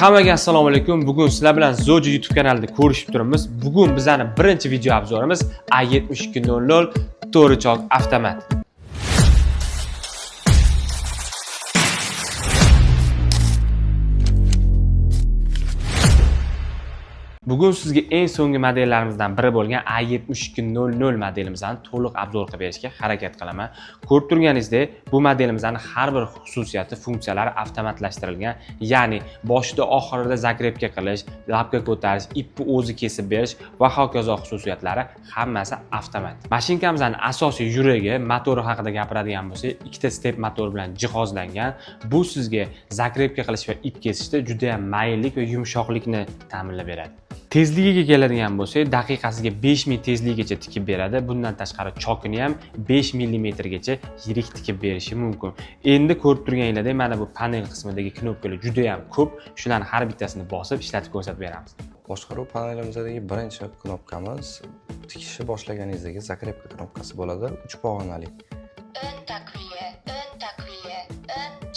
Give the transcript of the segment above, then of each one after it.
Hammaga assalomu alaykum. Bugun sizlar bilan Zoji YouTube kanalida ko'rishib turibmiz. Bugun bizning birinchi video obzorimiz A7200 to'g'richoq avtomat. Bugun sizga eng so'nggi modellarimizdan biri bo'lgan A7200 modelimizdan to'liq obzor qilib berishga harakat qilaman. Ko'rib turganingizdek, bu modelimizning har bir xususiyati, funksiyalari avtomatlashtirilgan. Ya'ni boshida oxirida zagrepka qilish, labga ko'tarish, ipni o'zi kesib berish va hokazo xususiyatlari hammasi avtomat. Mashinkamizning asosiy yuragi, motori haqida gapiradigan bo'lsak, ikkita step motor bilan jihozlangan. Bu sizga zagrepka qilish va ip kesishda juda ham mayinlik va yumshoqlikni ta'minlab beradi. Tezligiga keladigan bo'lsak, daqiqasiga 5000 tezligigacha tikib beradi. Bundan tashqari chokini ham 5 mm gacha yirik tikib berishi mumkin. Endi ko'rib turganingizdek, mana bu panel qismidagi knopkalar juda ham ko'p. Shularning har bittasini bosib ishlatib ko'rsatib beramiz. Boshqaruv panelimizdagi birinchi knopkamiz tikishni boshlaganingizdagi zagrepka knopkasi bo'ladi, 3 pog'onali. Ön takviye,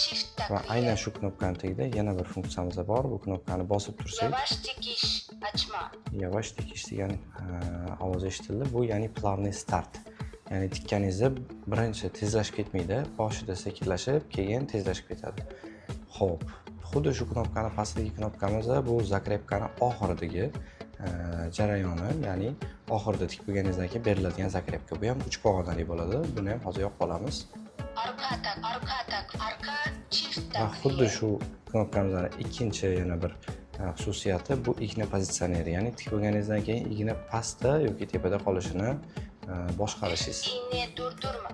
çift takviye. Va aynan shu knopkani tagida yana bir funksiyamiz bor. Bu knopkani bosib tursak, Yavaş dikiş, açma. yavash tikish degan ovoz eshitildi. Bu ya'ni plavniy start. Ya'ni tikkaningizda birinchi tezlashib ketmaydi, boshida sekinlashib, keyin tezlashib ketadi. Xo'p, xuddi shu knopkani pastdagi knopkamiz bu zagrepkani oxiridagi jarayoni, ya'ni oxirida tikib bo'lganingizdan keyin beriladigan zagrepka. Bu ham 3 pog'onali bo'ladi. Buni ham hozir yoqib olamiz. Arka çift Va takviye. xuddi shu knopkamizning ikkinchi yana bir xususiyati bu igna pozitsioneri, ya'ni tikib bo'lganingizdan keyin igna pastda yoki tepada qolishini boshqarishingiz. İğne durdurma.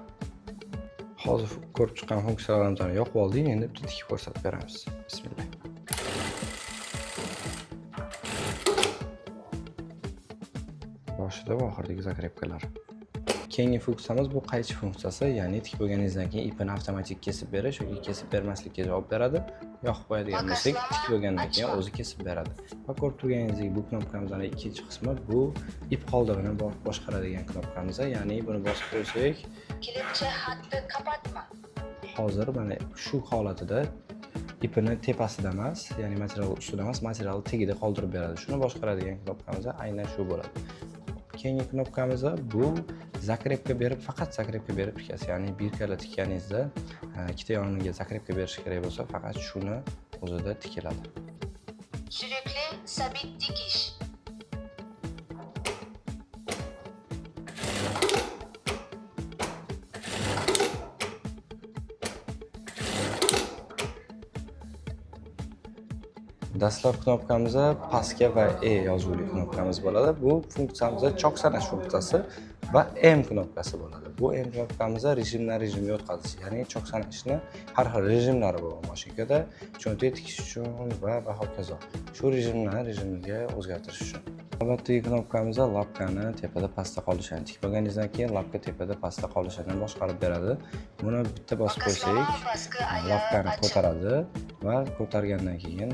Hozir ko'rib chiqqan funksiyalarimizni yoqib oldik, endi bitta tikib ko'rsatib beramiz. Bismillah. Boshida va oxiridagi zagrepkalar. Keyingi funksiyamiz bu qaychi funksiyasi, ya'ni tikib bo'lganingizdan keyin ipini avtomatik kesib berish yoki kesib bermaslikka javob beradi. Yoqib qo'yadigan bo'lsak, tikib bo'lgandan keyin o'zi kesib beradi. Va ko'rib turganingizdek, bu knopkamizning ikkinchi qismi bu ip qoldig'ini boshqaradigan knopkamiz, ya'ni buni bosib qo'ysak, Kelepçe hattı kapatma. hozir mana shu holatida ipini tepasida emas, ya'ni material ustida emas, material tagida qoldirib beradi. Shuni boshqaradigan knopkamiz aynan shu bo'ladi. Keyingi knopkamiz bu zagrepka berib, faqat zagrepka berib tikasiz. Ya'ni bir kala tikkaningizda ikkita yoniga zagrepka berish kerak bo'lsa, faqat shuni o'zida tikiladi. Sürekli sabit dikiş. Dastlab knopkamiz pastga va E yozuvli knopkamiz bo'ladi. Bu funksiyamiz chok sanash funksiyasi va M knopkasi bo'ladi. Bu M knopkamiz rejimdan rejimga o'tkazish, ya'ni chok sanashni har xil rejimlari bor mashinkada, cho'ntak tikish uchun va hokazo. Shu rejimdan rejimga o'zgartirish uchun. Navbatdagi knopkamiz labkani tepada pastda qolishini, tikib bo'lganingizdan keyin labka tepada pastda qolishini boshqarib beradi. Buni bitta bosib qo'ysak, labkani ko'taradi va ko'targandan keyin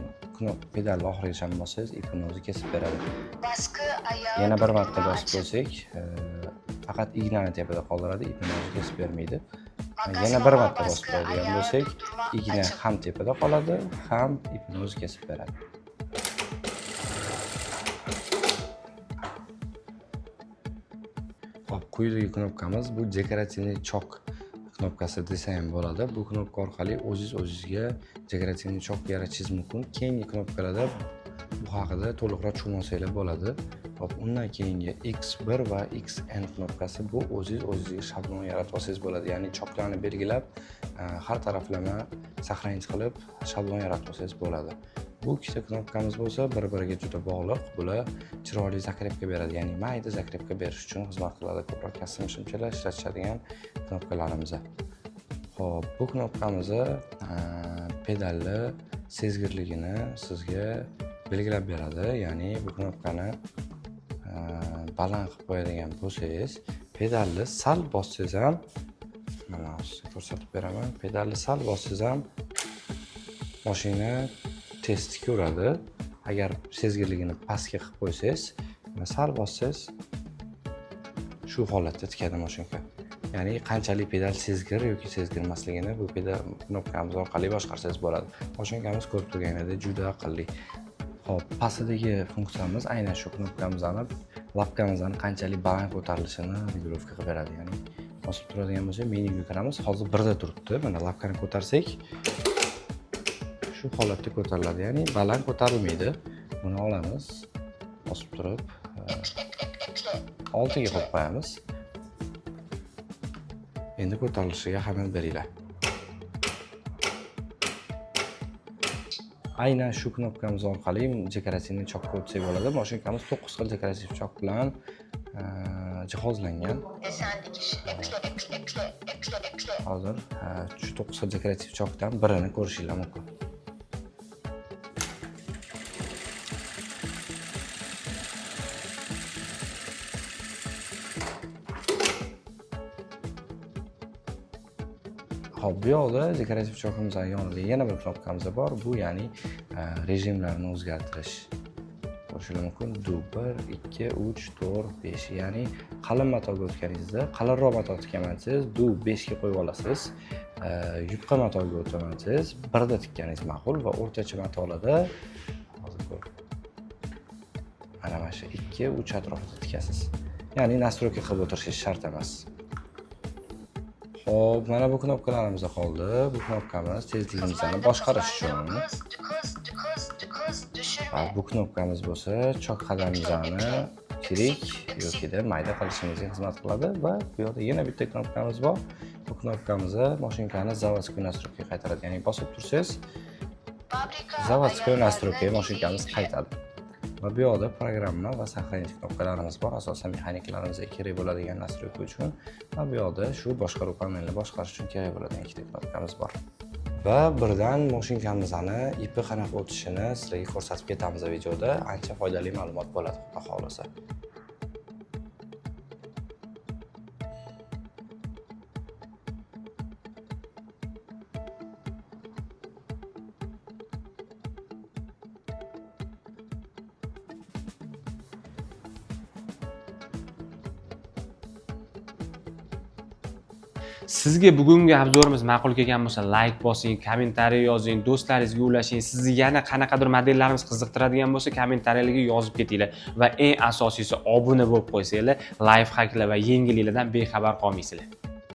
pedalni oxirigacha bossangiz, ipini o'zi kesib beradi. Baskı ayağı. Yana bir marta durma, bosib qo'ysak, faqat ignani tepada qoldiradi, ipini o'zi kesib bermaydi. Makaslama, Yana bir marta bosib baskı qo'yadigan ayağı bo'lsak, durdurma, igna açık. ham tepada qoladi, ham ipini o'zi kesib beradi. Hop, quyidagi knopkamiz bu dekorativniy chok knopkasi desa ham bo'ladi. Bu knopka orqali o'zingizga dekorativniy chok yaratishingiz mumkin. Keyingi knopkalarda bu haqida to'liqroq tushunmasanglar bo'ladi. Hop, undan keyingi X1 va XN knopkasi bu o'zingizga shablon yaratib olsangiz bo'ladi. Ya'ni choklarni belgilab, har taraflama saqlanch qilib shablon yaratib olsangiz bo'ladi. Bu ikkita knopkamiz bo'lsa, bir-biriga juda bog'liq. Bular chiroyli zagrepka beradi, ya'ni mayda zagrepka berish uchun xizmat qiladi. Ko'proq kassim ishlamchilar ishlatishadigan knopkalarimiz. Xo'p, bu knopkamiz pedalni sezgirligini sizga belgilab beradi. Ya'ni bu knopkani baland qilib qo'yadigan bo'lsangiz, pedalni sal bossangiz ham, mana sizga ko'rsatib beraman. Pedalni sal bossangiz ham mashina tez tikaveradi. Agar sezgirligini pastga qilib qo'ysangiz, sal bossangiz shu holatda tikadi mashinka. Ya'ni qanchalik pedal sezgir yoki sezgirmasligini bu pedal knopkamiz orqali boshqarsangiz bo'ladi. Mashinkamiz ko'rib turganingizda juda aqlli. Xo'p, pastidagi funksiyamiz aynan shu knopkamizni lapkamizni qanchalik baland ko'tarilishini regulovka qilib beradi. Ya'ni bosib turadigan bo'lsa, menyuga kiramiz. Hozir birda turibdi. Mana lapkani ko'tarsak, shu holatda ko'tariladi. Ya'ni baland ko'tarilmaydi. Buni olamiz, bosib turib, oltiga qo'yib qo'yamiz. Endi ko'tarilishiga ahamiyat beringlar. Aynan shu knopkamiz orqali dekorativni chokka o'tsak bo'ladi. Mashinkamiz 9 xil dekorativ chok bilan jihozlangan. Desen dikiş. Ekle. Hozir shu 9 xil dekorativ chokdan birini ko'rishingiz mumkin. Xo'p, bu yoqda dekorativ chokimizning yonida yana bir knopkamiz bor. Bu ya'ni rejimlarni o'zgartirish. Bo'lishi mumkin. 1, 2, 3, 4, 5. Ya'ni qalin matoga o'tganingizda, qalinroq mato tikkamansiz, 5 ga qo'yib olasiz. Yupqa matoga o'tgansiz, 1 da tikkaningiz ma'qul va o'rtacha matolarda hozir ko'r. Mana shu 2, 3 atrofida tikasiz. Ya'ni nastroyka qilib o'tirishingiz shart emas. Xo'p, mana bu knopkalarimiz qoldi. Bu knopkamiz tezligimizni boshqarish uchun. Va bu knopkamiz bo'lsa, chok qadamimizni chirik yoki mayda qilishimizga xizmat qiladi va bu yerda yana bitta knopkamiz bor. Bu knopkamizni mashinkani zavodskiy nastroykaga qaytaradi. Ya'ni bosib tursangiz, zavodskiy nastroykaga mashinkamiz qaytadi. Va bu yerda programma va saqlanish knopkalarimiz bor. Asosan mexanikarimizga kerak bo'ladigan nastroyka uchun va bu yerda shu boshqaruv panelini boshqarish uchun kerak bo'ladigan ikkita knopkamiz bor. Va birdan mashinkamizni ipi qanaqa o'tishini sizlarga ko'rsatib ketamiz videoda. Ancha foydali ma'lumot bo'ladi, xudo xolasa. Sizga bugungi obzorimiz ma'qul kelgan bo'lsa, like bosing, kommentariy yozing, do'stlaringizga ulashing. Sizni yana qanaqadir modellarimiz qiziqtiradigan bo'lsa, kommentariyalarga yozib ketinglar va eng asosiysi obuna bo'lib qo'ysanglar, life hacklar va yengilliklardan bexabar qolmaysizlar.